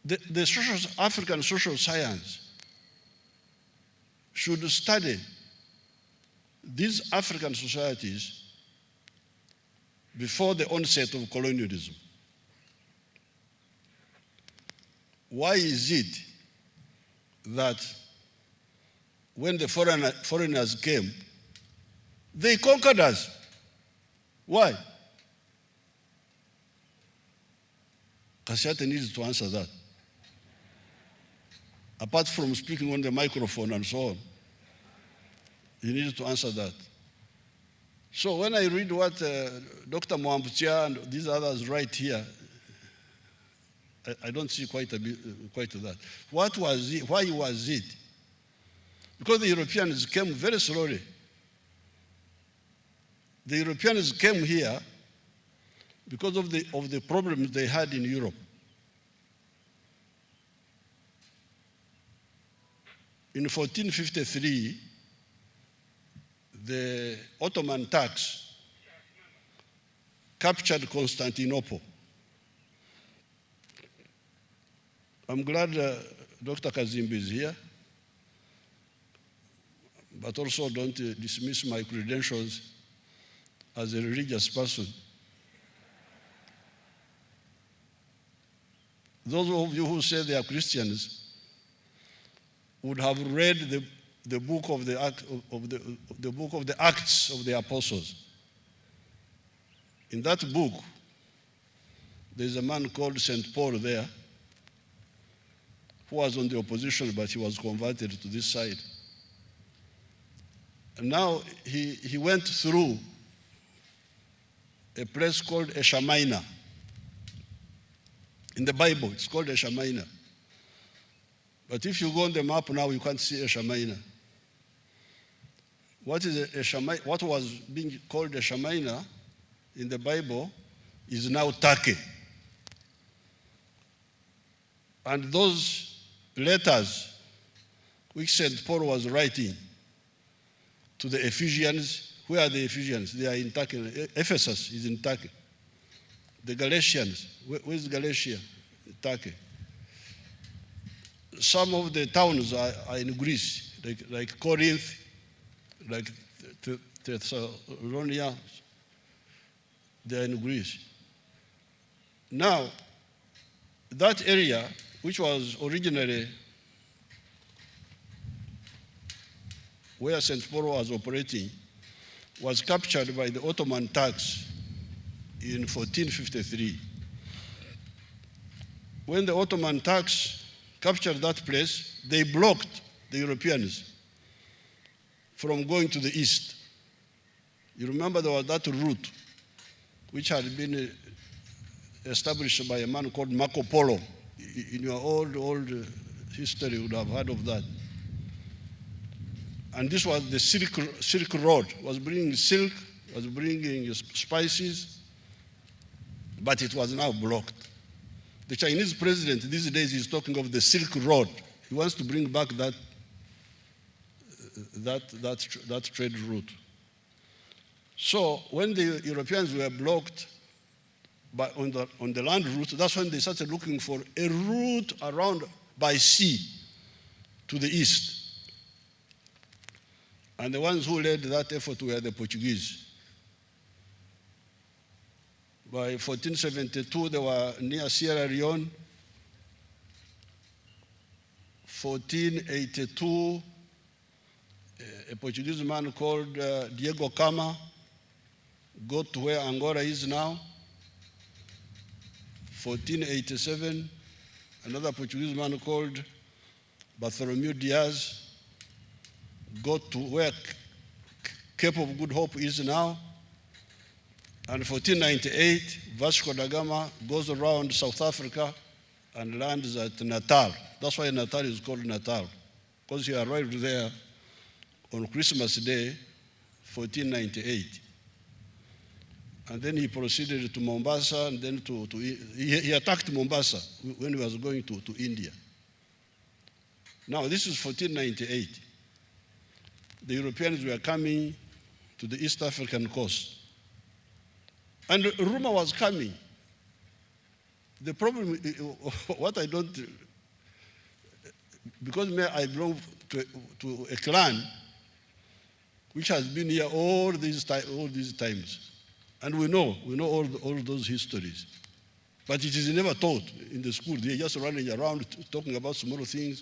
the African social science should study these African societies before the onset of colonialism. Why is it that when the foreigners came, they conquered us? Why? Kasiate needs to answer that. Apart from speaking on the microphone and so on, he needs to answer that. So when I read what Dr. Mwambutia and these others write here, I don't see quite that. What was it? Why was it? Because the Europeans came very slowly. The Europeans came here because of the problems they had in Europe. In 1453, the Ottoman Turks captured Constantinople. I'm glad Dr. Kazimbi is here, but also don't dismiss my credentials as a religious person. Those of you who say they are Christians would have read the book of the Acts of the Apostles. In that book, there's a man called St. Paul there, who was on the opposition, but he was converted to this side. And now he went through a place called Asia Minor. In the Bible, it's called Asia Minor. But if you go on the map now, you can't see Asia Minor. What was being called Asia Minor in the Bible is now Turkey. And those letters which St. Paul was writing to the Ephesians, where are the Ephesians? They are in Turkey. Ephesus is in Turkey. The Galatians, where is Galatia? Turkey. Some of the towns are in Greece, like Corinth, like Thessalonica, they're in Greece. Now, that area, which was originally where St. Paul was operating, was captured by the Ottoman Turks in 1453. When the Ottoman Turks captured that place, they blocked the Europeans from going to the east. You remember there was that route which had been established by a man called Marco Polo. In your old history, you would have heard of that. And this was the Silk Road. It was bringing silk, was bringing spices, but it was now blocked. The Chinese president these days is talking of the Silk Road. He wants to bring back that trade route. So when the Europeans were blocked on the land route, that's when they started looking for a route around by sea to the east. And the ones who led that effort were the Portuguese. By 1472, they were near Sierra Leone. 1482, a Portuguese man called Diego Cama got to where Angola is now. 1487, another Portuguese man called Bartholomew Diaz got to where Cape of Good Hope is now. And 1498, Vasco da Gama goes around South Africa and lands at Natal. That's why Natal is called Natal, because he arrived there on Christmas Day, 1498. And then he proceeded to Mombasa, and then he attacked Mombasa when he was going to India. Now, this is 1498. The Europeans were coming to the East African coast. And a rumor was coming The problem, what I don't, because I belong to a clan which has been here all these times, and we know all those histories. But it is never taught in the school. They're just running around talking about small things.